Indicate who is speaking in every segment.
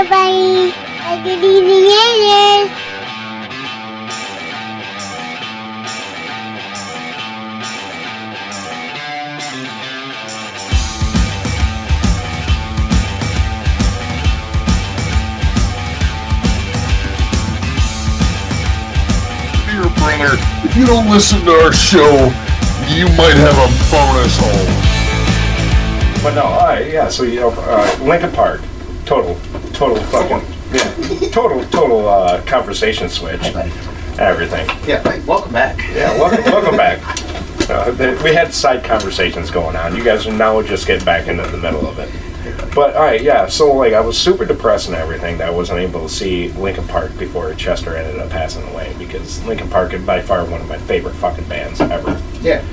Speaker 1: everybody. Good evening, aliens.
Speaker 2: Dear brother, if you don't listen to our show, you might have a bonus hole.
Speaker 3: But no, alright, yeah, so you know, Linkin Park, total fucking, yeah, total conversation switch, everything.
Speaker 4: Yeah, welcome back.
Speaker 3: Yeah, welcome back. We had side conversations going on. You guys are now just getting back into the middle of it. But alright, yeah, so like I was super depressed and everything that I wasn't able to see Linkin Park before Chester ended up passing away, because Linkin Park is by far one of my favorite fucking bands ever.
Speaker 4: Yeah.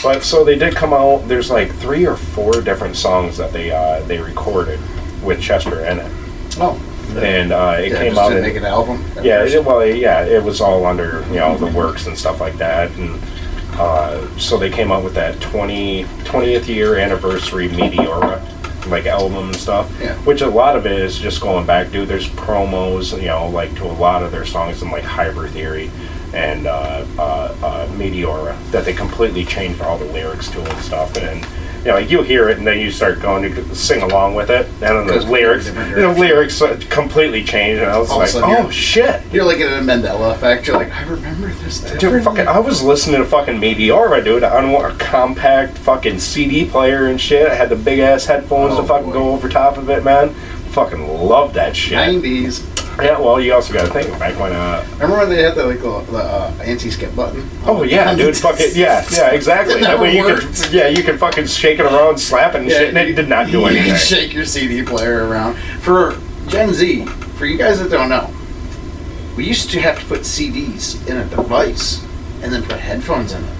Speaker 3: But so they did come out. There's like 3 or 4 different songs that they recorded with Chester in it.
Speaker 4: Oh.
Speaker 3: And it came
Speaker 4: just
Speaker 3: out.
Speaker 4: To make an album.
Speaker 3: Yeah. It was all under the works and stuff like that. And so they came out with that 20th year anniversary Meteora like album and stuff.
Speaker 4: Yeah.
Speaker 3: Which a lot of it is just going back, dude. There's promos, like to a lot of their songs in like Hybrid Theory and Meteora that they completely changed all the lyrics to and stuff, and like you hear it and then you start going to sing along with it, and then the lyrics completely change, and I was like, oh shit!
Speaker 4: You're like in a Mandela effect. You're like, I remember this.
Speaker 3: Dude, I was listening to fucking Meteora, dude, on a compact fucking CD player and shit. I had the big ass headphones to fucking go over top of it, man. Fucking love that shit.
Speaker 4: 90s.
Speaker 3: Yeah, well, you also got to think back when.
Speaker 4: Remember when they had the anti-skip button?
Speaker 3: Oh yeah, dude, fucking yeah, exactly. That way you can fucking shake it around, slap it and shit, and it did not do anything.
Speaker 4: You can shake your CD player around. For Gen Z, for you guys that don't know, we used to have to put CDs in a device and then put headphones in it,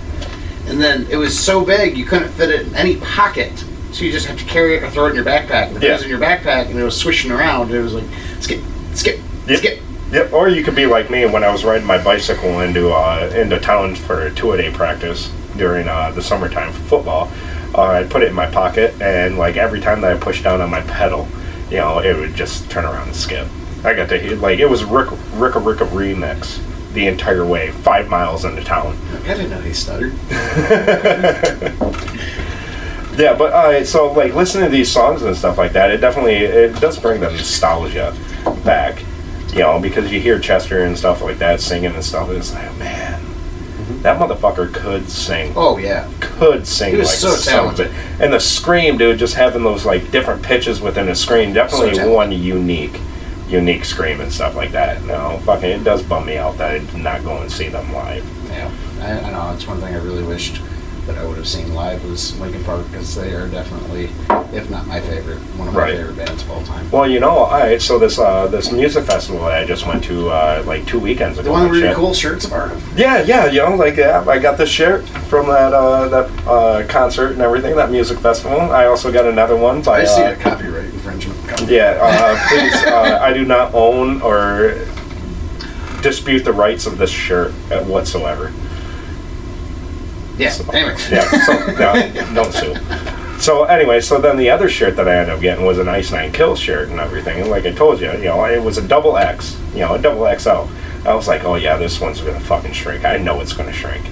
Speaker 4: and then it was so big you couldn't fit it in any pocket, so you just have to carry it or throw it in your backpack. If it was in your backpack and it was swishing around, it was like skip.
Speaker 3: Yep. Or you could be like me when I was riding my bicycle into town for a 2-a-day practice during the summertime for football. I'd put it in my pocket, and like every time that I pushed down on my pedal, it would just turn around and skip. I got to hear it was Ricka remix the entire way, 5 miles into town.
Speaker 4: I didn't know he stuttered.
Speaker 3: Yeah, but so like listening to these songs and stuff like that, it does bring the nostalgia back, because you hear Chester and stuff like that singing and stuff, and it's like, man, that motherfucker could sing.
Speaker 4: Oh yeah,
Speaker 3: could sing.
Speaker 4: He was
Speaker 3: like
Speaker 4: so talented.
Speaker 3: And the scream, dude, just having those like different pitches within a scream, definitely one unique scream and stuff like that. No, fucking, it does bum me out that I did not go and see them live.
Speaker 4: Yeah, I know, it's one thing I really wished that I would have seen live was Linkin Park, because they are definitely, if not my favorite, one of my favorite bands of all time.
Speaker 3: Well, so this music festival that I just went to like 2 weekends ago.
Speaker 4: The one with really cool shirts of art.
Speaker 3: Yeah, I got this shirt from that concert and everything, that music festival. I also got another one by.
Speaker 4: I see a copyright infringement.
Speaker 3: Please, I do not own or dispute the rights of this shirt whatsoever.
Speaker 4: Yeah,
Speaker 3: so,
Speaker 4: anyway.
Speaker 3: Don't sue. So anyway, so then the other shirt that I ended up getting was an Ice Nine Kills shirt and everything. And like I told you, it was a double X, a double XL. I was like, oh yeah, this one's gonna fucking shrink. I know it's gonna shrink.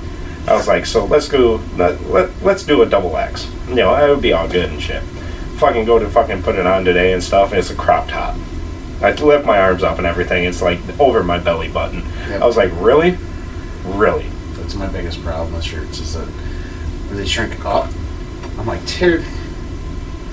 Speaker 3: I was like, so let's do a double X. I would be all good and shit. Fucking go to fucking put it on today and stuff, and it's a crop top. I lift my arms up and everything. It's like over my belly button. Yep. I was like, really?
Speaker 4: That's my biggest problem with shirts, is that when they shrink up, I'm like, dude.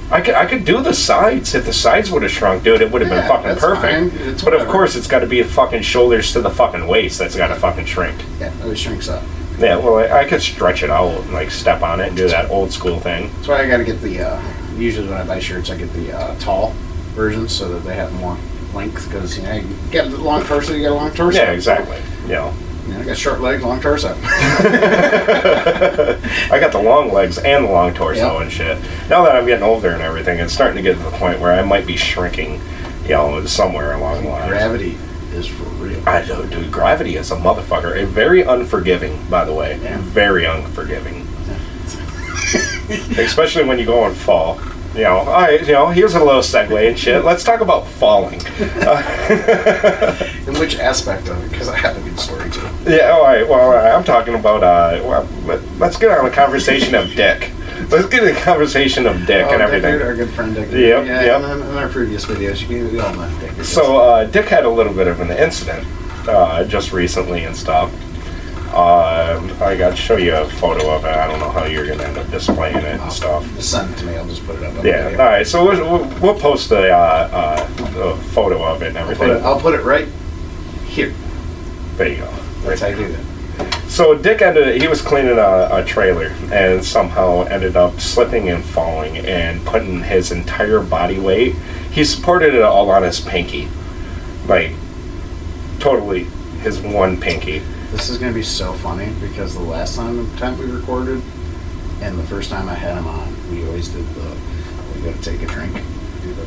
Speaker 3: I could do the sides. If the sides would have shrunk, dude, it would have been fucking perfect. But of course, it's got to be the fucking shoulders to the fucking waist that's got to fucking shrink.
Speaker 4: Yeah, it always shrinks up.
Speaker 3: Yeah, well, I could stretch it out and like step on it and do that old school thing.
Speaker 4: That's why I got to get the. Usually when I buy shirts, I get the tall version so that they have more length, because you get a long torso, you get a long torso.
Speaker 3: Yeah, exactly.
Speaker 4: I got short legs, long torso.
Speaker 3: I got the long legs and the long torso and shit. Now that I'm getting older and everything, it's starting to get to the point where I might be shrinking, somewhere along the lines.
Speaker 4: Gravity is for real.
Speaker 3: I know, dude. Gravity is a motherfucker. And very unforgiving, by the way.
Speaker 4: Yeah.
Speaker 3: Very unforgiving. Especially when you go and fall. all right, here's a little segue and shit. Let's talk about falling.
Speaker 4: In which aspect of it? Because I have a good story too.
Speaker 3: Yeah, all right. Well, I'm talking about. Let's get on the conversation of Dick. Let's get in the conversation of Dick and everything.
Speaker 4: Dick, our good friend Dick.
Speaker 3: Yep.
Speaker 4: In our previous videos, we all know Dick.
Speaker 3: So Dick had a little bit of an incident just recently and stuff. I got to show you a photo of it. I don't know how you're going to end up displaying it and stuff.
Speaker 4: Just send it to me. I'll just put it up.
Speaker 3: Yeah. All right. So we'll post the photo of it and everything.
Speaker 4: I'll put it right here.
Speaker 3: There you go.
Speaker 4: That's how you do that.
Speaker 3: So Dick he was cleaning a trailer and somehow ended up slipping and falling and putting his entire body weight. He supported it all on his pinky, like totally his one pinky.
Speaker 4: This is gonna be so funny because the last time we recorded and the first time I had him on, we always did we gotta take a drink. Do the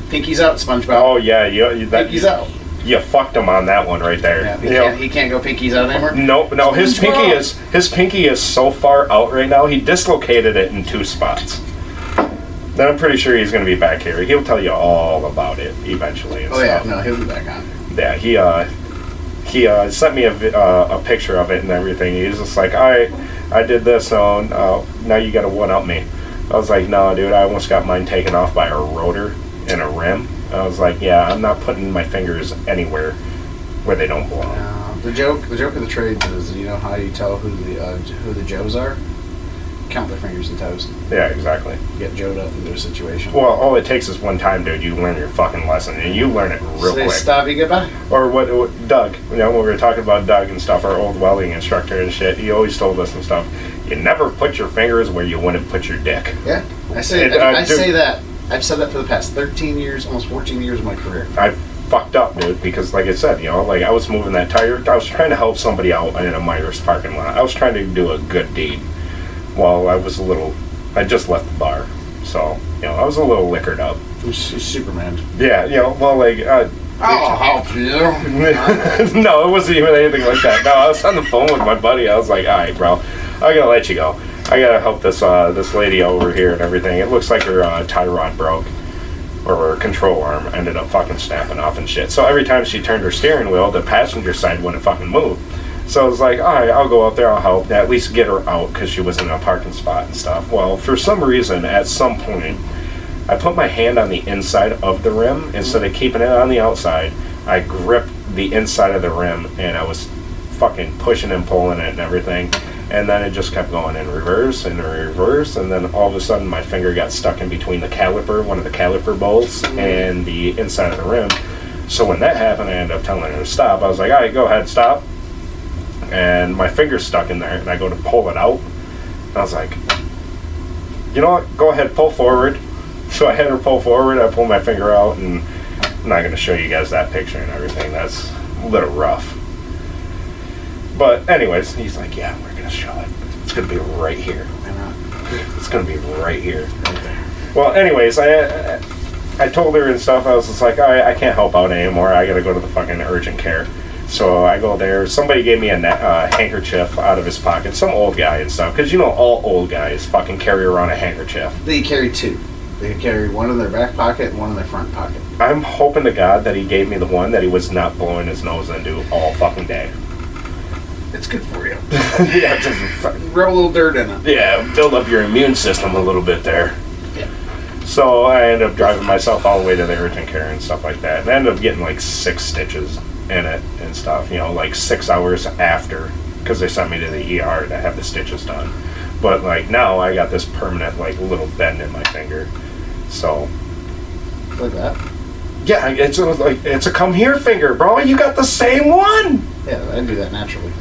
Speaker 4: pinkies out, SpongeBob.
Speaker 3: Oh yeah,
Speaker 4: pinkies out.
Speaker 3: You fucked him on that one right there.
Speaker 4: Yeah, he can't go pinkies out anymore.
Speaker 3: No, his pinky is so far out right now. He dislocated it in 2 spots. Then I'm pretty sure he's going to be back here. He'll tell you all about it eventually. And
Speaker 4: yeah, no, he'll be back on.
Speaker 3: Yeah, he sent me a picture of it and everything. He's just like, I did this, so now you got to one-up me. I was like, no, dude, I almost got mine taken off by a rotor and a rim. I was like, yeah, I'm not putting my fingers anywhere where they don't belong.
Speaker 4: The joke of the trades is, you know how you tell who the Joes are? Count their fingers and toes.
Speaker 3: Yeah, exactly.
Speaker 4: Get Joed up into a situation.
Speaker 3: Well, all it takes is one time, dude. You learn your fucking lesson, and you learn it real quick.
Speaker 4: Stop, you goodbye.
Speaker 3: Or what Doug, when we were talking about Doug and stuff, our old welding instructor and shit, he always told us and stuff, you never put your fingers where you wouldn't put your dick.
Speaker 4: Yeah, I say that. I've said that for the past 13 years, almost 14 years of my career.
Speaker 3: I fucked up, dude, because like I said, I was moving that tire. I was trying to help somebody out in a Myers parking lot. I was trying to do a good deed. Well, I just left the bar. So, I was a little liquored up.
Speaker 4: Superman.
Speaker 3: Yeah, well, like...
Speaker 4: I'll help you.
Speaker 3: No, it wasn't even anything like that. No, I was on the phone with my buddy. I was like, all right, bro, I gotta let you go. I gotta help this lady over here and everything. It looks like her tie rod broke, or her control arm ended up fucking snapping off and shit. So every time she turned her steering wheel, the passenger side wouldn't fucking move. So I was like, all right, I'll go out there, I'll help, at least get her out because she was in a parking spot and stuff. Well, for some reason, at some point, I put my hand on the inside of the rim instead of keeping it on the outside. I gripped the inside of the rim and I was fucking pushing and pulling it and everything. And then it just kept going in reverse and reverse, and then all of a sudden my finger got stuck in between the caliper, one of the caliper bolts, and the inside of the rim. So when that happened, I ended up telling her to stop. I was like, all right, go ahead, stop. And my finger's stuck in there, and I go to pull it out. And I was like, you know what, go ahead, pull forward. So I had her pull forward, I pulled my finger out, and I'm not going to show you guys that picture and everything. That's a little rough. But anyways, he's like, yeah, we're going to show it. It's going to be right here. It's going to be right here.
Speaker 4: Right there.
Speaker 3: Well, anyways, I told her and stuff. I was just like, all right, I can't help out anymore. I got to go to the fucking urgent care. So I go there. Somebody gave me a handkerchief out of his pocket. Some old guy and stuff. Because, all old guys fucking carry around a handkerchief.
Speaker 4: They carry 2. They carry one in their back pocket and one in their front pocket.
Speaker 3: I'm hoping to God that he gave me the one that he was not blowing his nose into all fucking day.
Speaker 4: It's good for you.
Speaker 3: Yeah, just
Speaker 4: rub a little dirt in it.
Speaker 3: Yeah, build up your immune system a little bit there.
Speaker 4: Yeah.
Speaker 3: So I ended up driving myself all the way to the urgent care and stuff like that. And I ended up getting like 6 stitches in it and stuff, like 6 hours after, because they sent me to the ER to have the stitches done. But like now I got this permanent like little bend in my finger. So
Speaker 4: like that?
Speaker 3: Yeah, it's a come here finger, bro. You got the same one.
Speaker 4: Yeah, I do that naturally.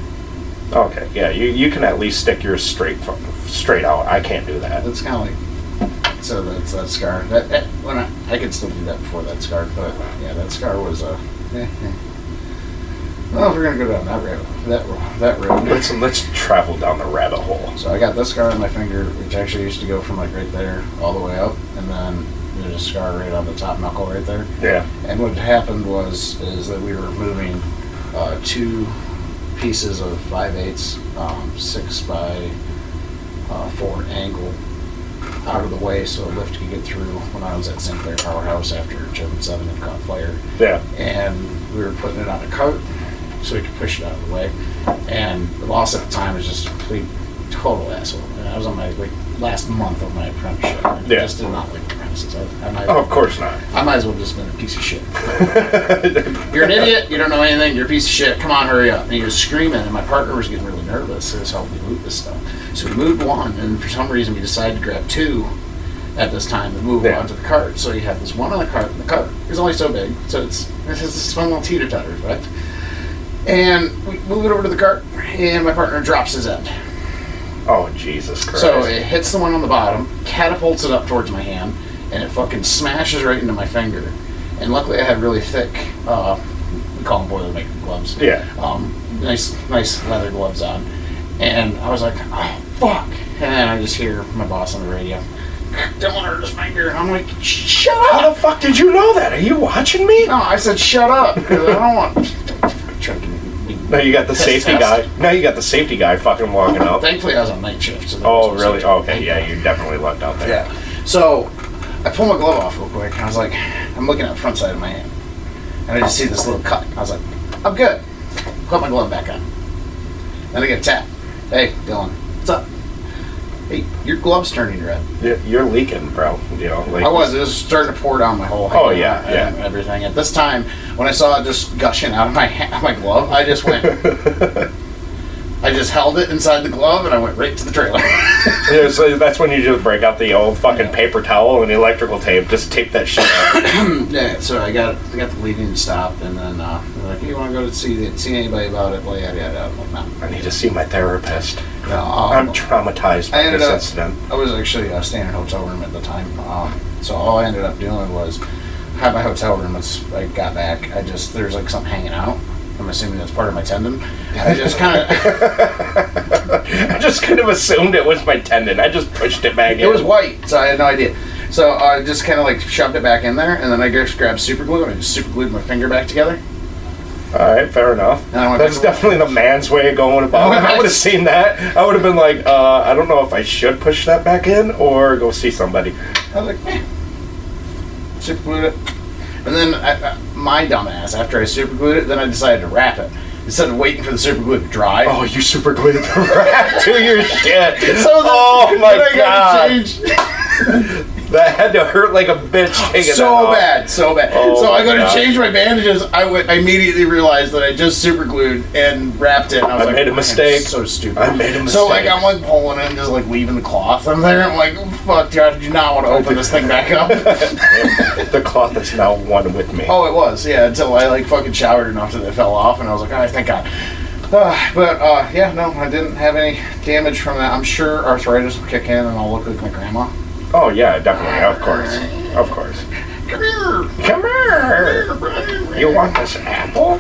Speaker 3: Okay, yeah, you can at least stick yours straight out. I can't do that.
Speaker 4: It's kind of like, so that's that scar. That when I could still do that before that scar, but yeah, that scar was Well, if we're gonna go down that road.
Speaker 3: Let's travel down the rabbit hole.
Speaker 4: So I got this scar on my finger, which actually used to go from like right there all the way up, and then there's a scar right on the top knuckle right there.
Speaker 3: Yeah.
Speaker 4: And what happened is that we were moving 2 pieces of 5/8 6 by 4 angle out of the way so a lift could get through when I was at St. Clair Powerhouse after German 7 had caught fire.
Speaker 3: Yeah.
Speaker 4: And we were putting it on a cart so we could push it out of the way. And the boss at the time was just a complete, total asshole. And I was on my last month of my apprenticeship. And I just did not like apprentices.
Speaker 3: Of course not.
Speaker 4: I might as well have just been a piece of shit. You're an idiot. You don't know anything. You're a piece of shit. Come on, hurry up. And he was screaming, and my partner was getting really nervous. So he was helping me move this stuff. So we moved one, and for some reason we decided to grab two at this time and move onto the cart. So you have this one on the cart, and the cart is only so big. So it has this fun little teeter-totter effect. And we move it over to the cart, and my partner drops his end.
Speaker 3: Oh, Jesus Christ.
Speaker 4: So it hits the one on the bottom, catapults it up towards my hand, and it fucking smashes right into my finger. And luckily I had really thick, we call them Boilermaker gloves.
Speaker 3: Yeah.
Speaker 4: Nice leather gloves on. And I was like, oh, fuck. And then I just hear my boss on the radio, don't want to hurt his finger. And I'm like, shut up.
Speaker 3: How the fuck did you know that? Are you watching me?
Speaker 4: No, I said shut up, because I don't want...
Speaker 3: Now you got the safety guy. Now you got the safety guy fucking walking up.
Speaker 4: Thankfully I was on night shift. So
Speaker 3: oh, really? Okay, yeah, you definitely lucked out there.
Speaker 4: Yeah. So I pull my glove off real quick, and I was like, I'm looking at the front side of my hand, and I just see this little cut. I was like, I'm good. Put my glove back on. Then I get a tap. Hey, Dylan, what's up? Hey, your glove's turning red.
Speaker 3: You're leaking, bro. You know, like
Speaker 4: I was. It was starting to pour down my whole hand.
Speaker 3: Oh, yeah.
Speaker 4: And everything. At this time, when I saw it just gushing out of my glove, I just went... I just held it inside the glove, and I went right to the trailer.
Speaker 3: Yeah, so that's when you just break out the old fucking paper towel and electrical tape. Just tape that shit up.
Speaker 4: Yeah, so I got the bleeding to stop, and then they're like, hey, you want to go to see anybody about it? Blah, yada, yada. I'm like, no.
Speaker 3: I need to see my therapist.
Speaker 4: No,
Speaker 3: I'm traumatized by this incident.
Speaker 4: I was actually staying in a hotel room at the time, so all I ended up doing was have my hotel room. As I got back, there's like something hanging out. I'm assuming that's part of my tendon. I just kind of
Speaker 3: assumed it was my tendon. I just pushed it back in.
Speaker 4: It was white, so I had no idea. So I just kind of like shoved it back in there, and then I just grabbed super glue and I just super glued my finger back together.
Speaker 3: All right, fair enough. That's definitely the man's way of going about it. I would have seen that. I would have been like, I don't know if I should push that back in or go see somebody.
Speaker 4: I was like, super glued it. And then my dumbass, after I super glued it, then I decided to wrap it. Instead of waiting for the super glue to dry.
Speaker 3: Oh, you super glued the wrap to your shit.
Speaker 4: So
Speaker 3: oh my god. That had to hurt like a bitch.
Speaker 4: So bad.
Speaker 3: Oh,
Speaker 4: so I go to change my bandages. I immediately realized that I just super glued and wrapped it. And I was like,
Speaker 3: made a mistake.
Speaker 4: So stupid.
Speaker 3: I made a mistake.
Speaker 4: So like I'm like pulling it and just like leaving the cloth in there. I'm like, oh, fuck, dude, I do not want to open this thing back up.
Speaker 3: The cloth is now one with me.
Speaker 4: Oh, it was, yeah. Until I like fucking showered enough that it fell off, and I was like, oh, thank God. Yeah, no, I didn't have any damage from that. I'm sure arthritis will kick in, and I'll look like my grandma.
Speaker 3: Oh yeah, definitely, of course. Come here. You want this apple?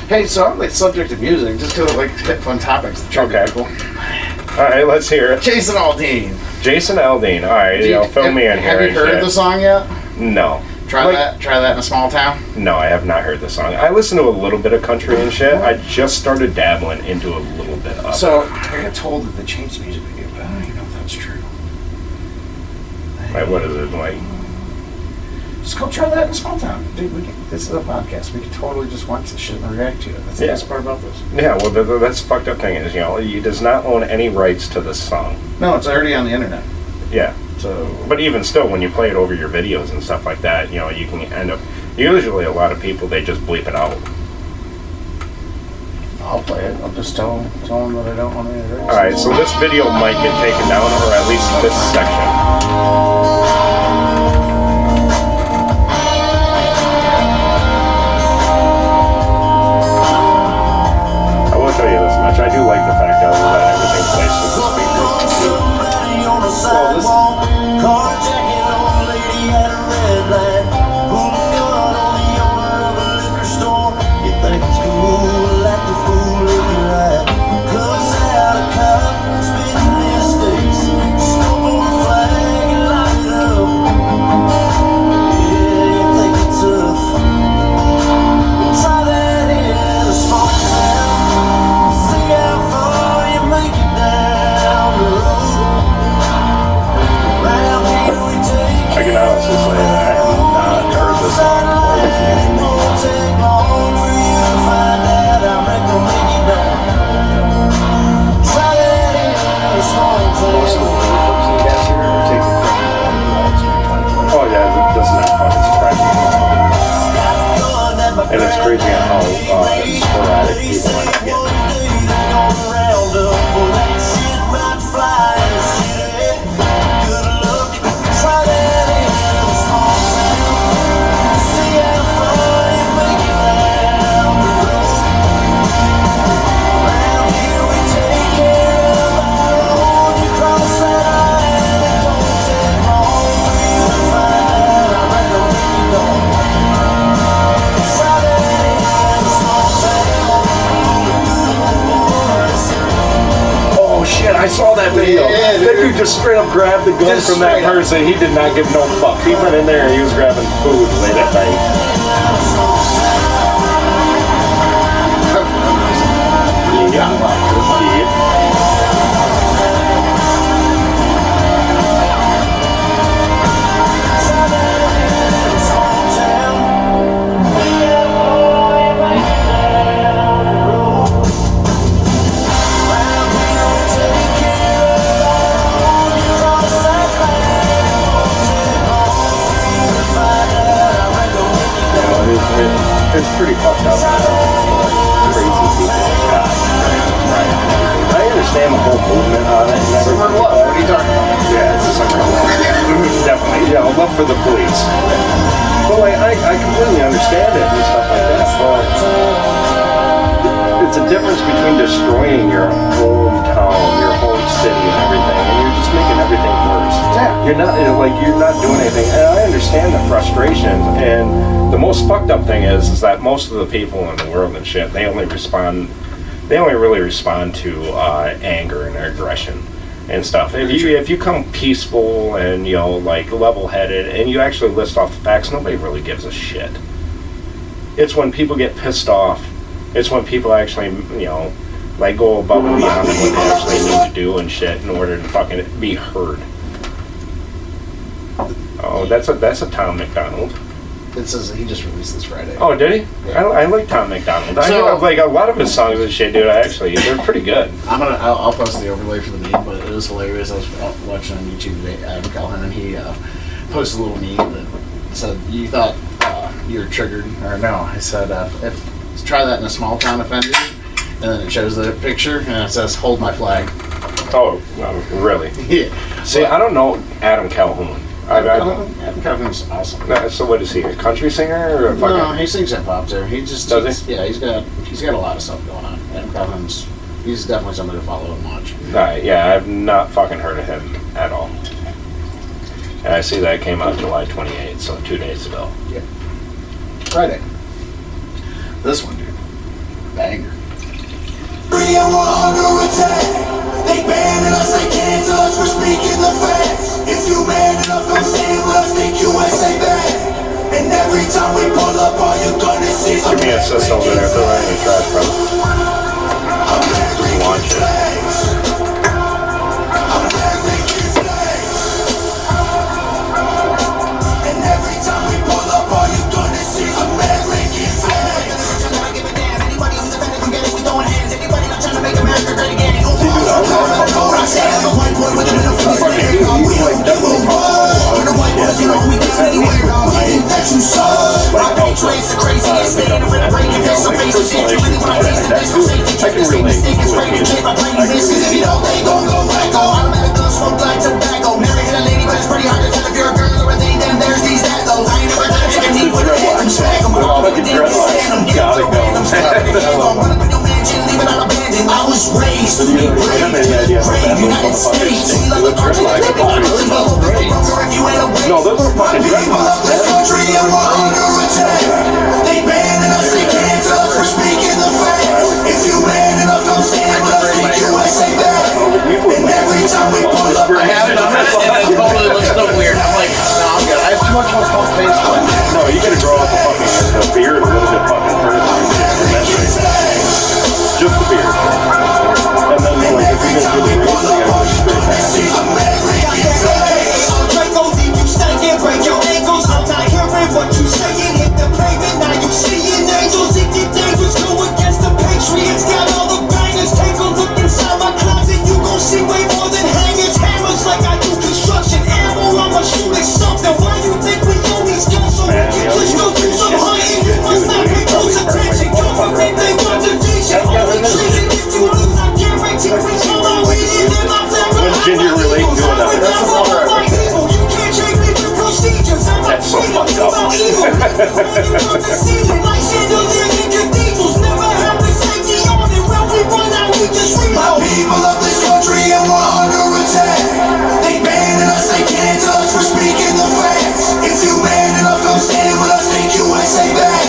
Speaker 4: Hey, so I'm the subject of music, just because I like to hit fun topics.
Speaker 3: Okay. Cool. All right, let's hear it.
Speaker 4: Jason Aldean.
Speaker 3: All right, fill me in here.
Speaker 4: Have you heard the song yet?
Speaker 3: No.
Speaker 4: Try that in a small town?
Speaker 3: No, I have not heard the song. I listen to a little bit of country and shit. I just started dabbling into a little bit of it.
Speaker 4: So, I got told that they changed the music video, but I don't even know if that's true.
Speaker 3: Like, what is it, like?
Speaker 4: Just go try that in a small town. Dude, this is a podcast. We can totally just watch this shit and react to it. That's the best part about this.
Speaker 3: Yeah, well, that's the fucked up thing is, he does not own any rights to this song.
Speaker 4: No, it's already on the internet.
Speaker 3: Yeah. So, but even still, when you play it over your videos and stuff like that, you can end up. Usually, a lot of people they just bleep it out.
Speaker 4: I'll play it. I'll just tell them that I don't want any rights.
Speaker 3: All right, so this video might get taken down, or at least this section. I do like the fact that everything plays with the speakers.
Speaker 4: Well, this
Speaker 3: just straight up grabbed the gun from that person. He did not give no fuck. He went in there and he was grabbing food late at night. It's pretty fucked up. Crazy people. God. Right. I understand the whole movement on it.
Speaker 4: Summer love. What are you talking about?
Speaker 3: Yeah, it's a summer love. Definitely. Yeah, love for the police. But like, I completely understand it and stuff like that. But it's a difference between destroying your hometown, your home city, and everything, and you're just making everything worse.
Speaker 4: Yeah.
Speaker 3: You're not doing anything. And I understand the frustration. And the most fucked up thing is that most of the people in the world and shit, they only really respond to anger and aggression and stuff. If you come peaceful and like level-headed and you actually list off the facts, nobody really gives a shit. It's when people get pissed off. It's when people actually like go above and beyond what they actually need to do and shit in order to fucking be heard. Oh, that's a Tom McDonald.
Speaker 4: It says he just released this Friday.
Speaker 3: Oh, did he?
Speaker 4: Yeah.
Speaker 3: I like Tom McDonald. I
Speaker 4: So-
Speaker 3: like a lot of his songs and shit, dude. They're pretty good.
Speaker 4: I'll post the overlay for the meme, but it was hilarious. I was watching on YouTube today, Adam Callahan, and he posted a little meme that said, "You thought you were triggered?" Or no, I said, "Try that in a small town offender," and then it shows the picture and it says, "Hold my flag."
Speaker 3: Oh, really?
Speaker 4: Yeah.
Speaker 3: See, I don't know Adam Calhoun.
Speaker 4: Adam Callahan's awesome.
Speaker 3: So what is he? A country singer or a fucking?
Speaker 4: No, he sings hip hop too. He just
Speaker 3: Does he?
Speaker 4: Yeah, he's got a lot of stuff going on. Adam Callahan's he's definitely somebody to follow and watch.
Speaker 3: Yeah, I've not fucking heard of him at all. And I see that it came out July 28th, so 2 days ago.
Speaker 4: Yep. Friday. This one, dude. Banger.
Speaker 5: Free and we're under attack. They banning us, they cancel us for speaking the facts. If you man enough, don't stand with us, think USA back. And every time we pull up, all you're gonna see is
Speaker 3: Give me a assist over there, throw it in the trash, bro. Just launch it.
Speaker 5: And every time we pull up, all you're gonna see is American flags. Anybody who's offended, we get it, we throwing hands. Anybody not trying to make America great again. I was raised to be brave, United States.
Speaker 3: No, those are fucking dreadlocks.
Speaker 5: This country and we're under attack. They banning us, they cancel us for speaking the facts. If you man enough, don't stand with us, think USA back. And every time we pull up,
Speaker 4: I haven't done it, and it totally looks so weird. I'm like, no, I'm good. I have too much of a pump face for it.
Speaker 3: No, you gotta grow up a beard a little bit fucking further. Just the beard. And then like if you get really racist, you gotta go straight back.
Speaker 5: I'll drink go deep, you stank and break your ankles. I'm not hearing what you saying. Hit the pavement, now you seeing angels. It get dangerous, go against the Patriots. Got all the bangers, take a look inside my closet. You gon' see way more than hangers. Hammers like I do construction. Ammo, I'ma shoot at something. Why you think we own these guns so we can just go do some hunting? You must not pay close attention. Government, they want division. Only treason if you lose, I guarantee we come out with it. Then my family,
Speaker 3: When's Ginger relating to another?
Speaker 5: that's you can't change me through procedures.
Speaker 3: That's so fucked up.
Speaker 5: My people of this country and we're under attack. They banning us, they cancel us for speaking the facts. If you man enough, come stand with us, think USA back.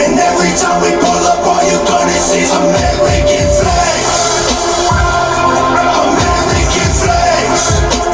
Speaker 5: And every time we pull up, all you're gonna see is American flags. American flags.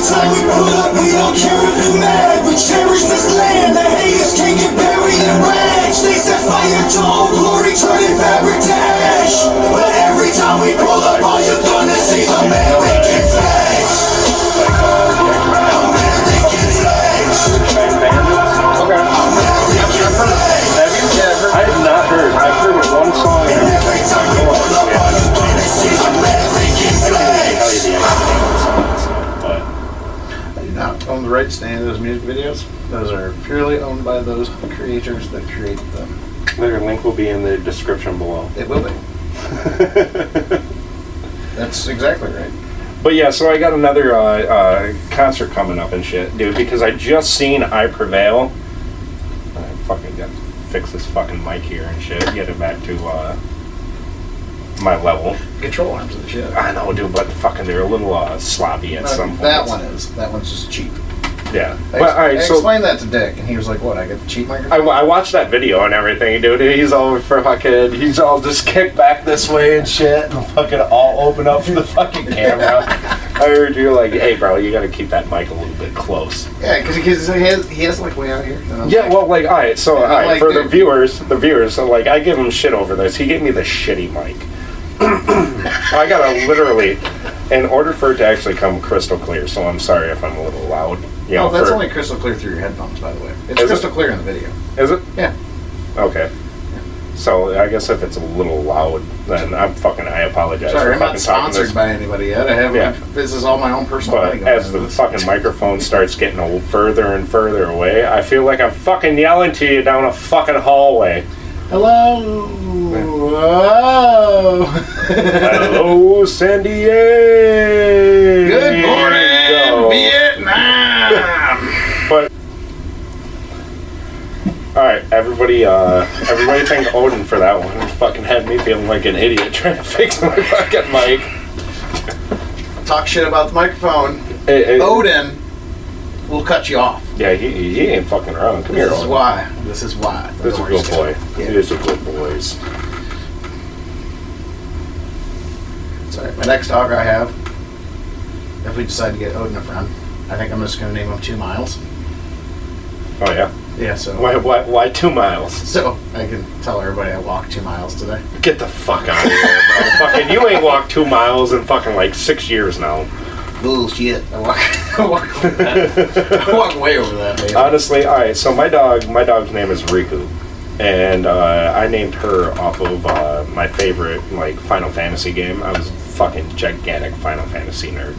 Speaker 5: time we pull up, we don't care if you're mad. We cherish this land, the haters can't get buried in rags. They set fire to old glory, turning fabric to ash. But every time we pull up, all you're gonna see is American flags. American flags.
Speaker 3: Okay.
Speaker 5: American flags.
Speaker 3: Have you? I have not heard. I've heard one song.
Speaker 5: And every time we pull up, all you're gonna see is American flags.
Speaker 4: I do not own the rights to any of those music videos. Those are purely owned by those creators that create them.
Speaker 3: Their link will be in the description below.
Speaker 4: It will be. That's exactly right.
Speaker 3: But yeah, so I got another concert coming up and shit, dude, because I just seen I Prevail. I fucking got to fix this fucking mic here and shit, get it back to my level.
Speaker 4: Control arms and shit.
Speaker 3: I know, dude, but fucking they're a little sloppy at some points.
Speaker 4: That one is. That one's just cheap.
Speaker 3: Yeah.
Speaker 4: I explained that to Dick, and he was like, "What? I get the cheap microphone?"
Speaker 3: I watched that video and everything, dude. He's all just kicked back this way and shit, and fucking all open up for the fucking camera. I heard you like, hey, bro, you gotta keep that mic a little bit close.
Speaker 4: Yeah, because he has like way out here.
Speaker 3: Yeah, well, like, all right, so
Speaker 4: like,
Speaker 3: for
Speaker 4: dude.
Speaker 3: the viewers, so like, I give him shit over this. He gave me the shitty mic. I gotta literally, in order for it to actually come crystal clear. So I'm sorry if I'm a little loud. You know,
Speaker 4: that's only crystal clear through your headphones, by the way. It's crystal clear in the video.
Speaker 3: Is it?
Speaker 4: Yeah.
Speaker 3: Okay. So I guess if it's a little loud, then I apologize.
Speaker 4: Sorry,
Speaker 3: for
Speaker 4: I'm not
Speaker 3: fucking talking
Speaker 4: sponsored
Speaker 3: this.
Speaker 4: by anybody yet. This is all my own personal
Speaker 3: But
Speaker 4: thing.
Speaker 3: as the fucking microphone starts getting further and further away, I feel like I'm fucking yelling to you down a fucking hallway.
Speaker 4: Hello. Whoa.
Speaker 3: Hello, San Diego.
Speaker 4: Good morning, Vietnam.
Speaker 3: But all right, everybody thank Odin for that one. It fucking had me feeling like an idiot trying to fix my fucking mic.
Speaker 4: Talk shit about the microphone. Odin will cut you off.
Speaker 3: Yeah, he ain't fucking around. Come here,
Speaker 4: This is
Speaker 3: Odin.
Speaker 4: why. This is why.
Speaker 3: This is a good boy.
Speaker 4: Yeah.
Speaker 3: He is a good boy.
Speaker 4: Sorry, my next dog I have, if we decide to get Odin a friend, I think I'm just going to name him 2 Miles.
Speaker 3: Oh yeah.
Speaker 4: Yeah, so
Speaker 3: Why 2 miles?
Speaker 4: so I can tell everybody I walked 2 miles today.
Speaker 3: Get the fuck out of here, bro. Fucking, you ain't walked 2 miles in fucking like 6 years now.
Speaker 4: Bullshit. I walk way over that, baby.
Speaker 3: Honestly, all right. So my dog's name is Riku, and I named her off of my favorite like Final Fantasy game. I was a fucking gigantic Final Fantasy nerd,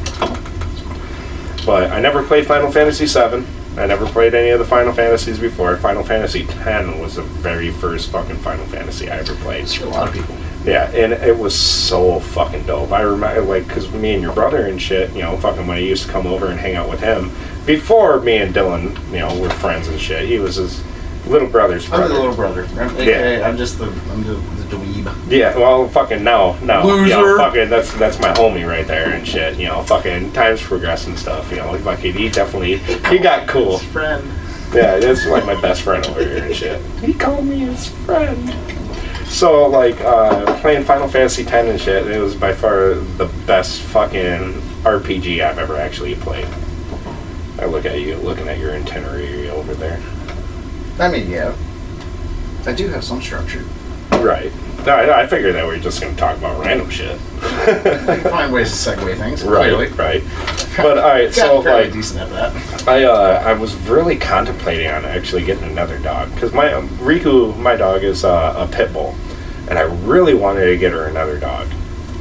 Speaker 3: but I never played Final Fantasy VII. I never played any of the Final Fantasies before. Final Fantasy X was the very first fucking Final Fantasy I ever played.
Speaker 4: It's for a lot of people.
Speaker 3: Yeah, and it was so fucking dope. I remember, like, because me and your brother and shit, you know, fucking when I used to come over and hang out with him, before me and Dylan, you know, were friends and shit, he was his little brother's brother.
Speaker 4: I'm the little brother.
Speaker 3: Yeah.
Speaker 4: I'm just the dweeb.
Speaker 3: Yeah, well, fucking no.
Speaker 4: Loser.
Speaker 3: You know, fucking, that's my homie right there and shit, you know, fucking times progress and stuff, you know, fucking, he got cool.
Speaker 4: His friend.
Speaker 3: Yeah, that's like my best friend over here and shit. He called me his friend. So, like, playing Final Fantasy X and shit, it was by far the best fucking RPG I've ever actually played. I look at you, looking at your itinerary over there.
Speaker 4: I mean, yeah. I do have some structure.
Speaker 3: Right. I figured that we were just going to talk about random shit.
Speaker 4: I can find ways to segue things. Clearly.
Speaker 3: Right. But, alright, so,
Speaker 4: fairly
Speaker 3: like,
Speaker 4: decent at that.
Speaker 3: I was really contemplating on actually getting another dog because my Riku, my dog, is a pit bull, and I really wanted to get her another dog.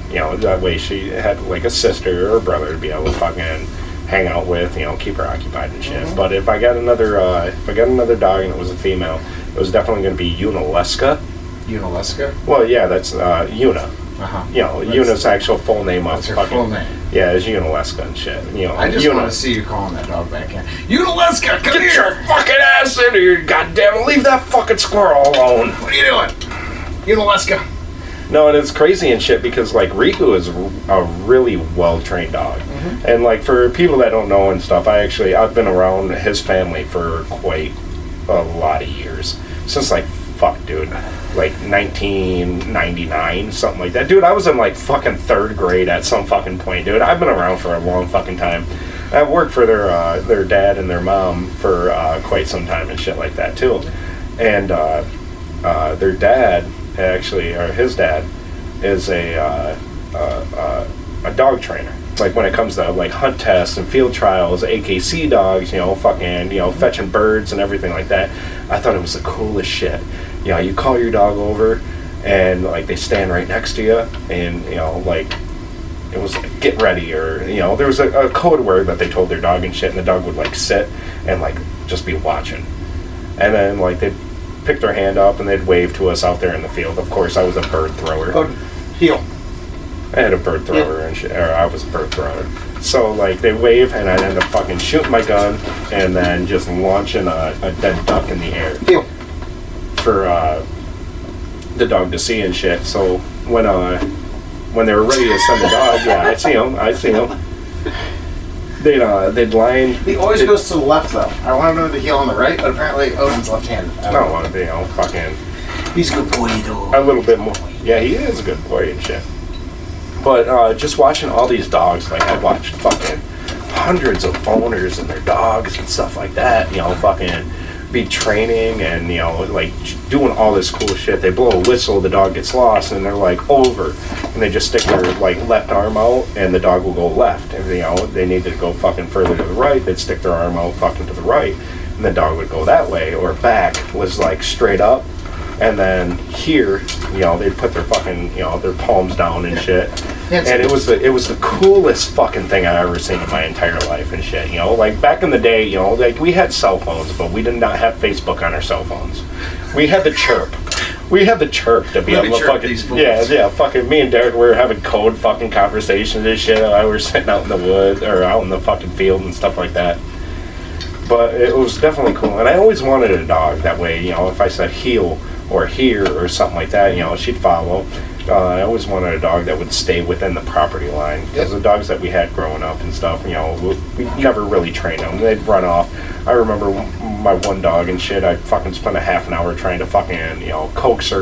Speaker 3: You know, that way she had like a sister or a brother to be able to fucking hang out with. You know, keep her occupied and shit. But if I got another dog and it was a female, it was definitely going to be Unaleska.
Speaker 4: Unaleska?
Speaker 3: Well, yeah, that's Una.
Speaker 4: Uh-huh.
Speaker 3: You know, Una's actual full name.
Speaker 4: That's her full name.
Speaker 3: Yeah, it's Unaleska and shit. You know,
Speaker 4: I just
Speaker 3: Una.
Speaker 4: want to see you calling that dog back in. Unaleska, come
Speaker 3: Get
Speaker 4: here!
Speaker 3: your fucking ass in here, goddammit! Leave that fucking squirrel alone!
Speaker 4: What are you doing? Unaleska.
Speaker 3: No, and it's crazy and shit because like Riku is a really well-trained dog, and like for people that don't know and stuff, I've been around his family for quite a lot of years since like dude, like 1999, something like that. Dude, I was in like fucking 3rd grade at some fucking point, dude. I've been around for a long fucking time. I've worked for their dad and their mom for quite some time and shit like that too. And their dad, actually, or his dad, is a dog trainer. Like when it comes to like hunt tests and field trials, AKC dogs, fucking, fetching birds and everything like that. I thought it was the coolest shit. You call your dog over and like they stand right next to you and, like it was like, get ready, or, there was a code word that they told their dog and shit, and the dog would like sit and like just be watching. And then like they'd pick their hand up and they'd wave to us out there in the field. Of course, I was a bird thrower.
Speaker 4: Oh, heel.
Speaker 3: I had a bird thrower and shit, or I was a bird thrower. So like they wave and I'd end up fucking shooting my gun and then just launching a dead duck in the air.
Speaker 4: Heel.
Speaker 3: For the dog to see and shit. So when they were ready to send the dog, yeah, I'd see them. They'd line.
Speaker 4: He always goes to the left though. I wanted him to heel on the right, but apparently Odin's left-handed.
Speaker 3: I don't want to be, fucking.
Speaker 4: He's a good boy though.
Speaker 3: A little bit more. Yeah, he is a good boy and shit. But just watching all these dogs, like I watched fucking hundreds of owners and their dogs and stuff like that, fucking be training and, like doing all this cool shit. They blow a whistle, the dog gets lost, and they're like over. And they just stick their like left arm out and the dog will go left. And, they needed to go fucking further to the right, they'd stick their arm out fucking to the right. And the dog would go that way, or back was like straight up. And then here, they'd put their fucking, their palms down and shit. And it was the coolest fucking thing I ever seen in my entire life and shit. Like back in the day, like we had cell phones, but we did not have Facebook on our cell phones. We had the chirp. We had the chirp to be able to fucking, fucking me and Derek, we were having code fucking conversations and shit. I were sitting out in the woods or out in the fucking field and stuff like that. But it was definitely cool, and I always wanted a dog that way. If I said heel or here or something like that, she'd follow. I always wanted a dog that would stay within the property line, because the dogs that we had growing up and stuff, we never really trained them. They'd run off. I remember my one dog and shit, I fucking spent a half an hour trying to fucking, coax her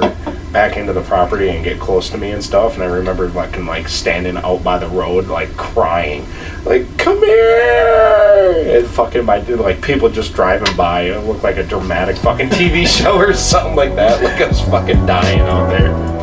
Speaker 3: back into the property and get close to me and stuff, and I remember like standing out by the road, like crying, like, come here! And fucking like people just driving by, it looked like a dramatic fucking TV show or something like that, like I was fucking dying out there.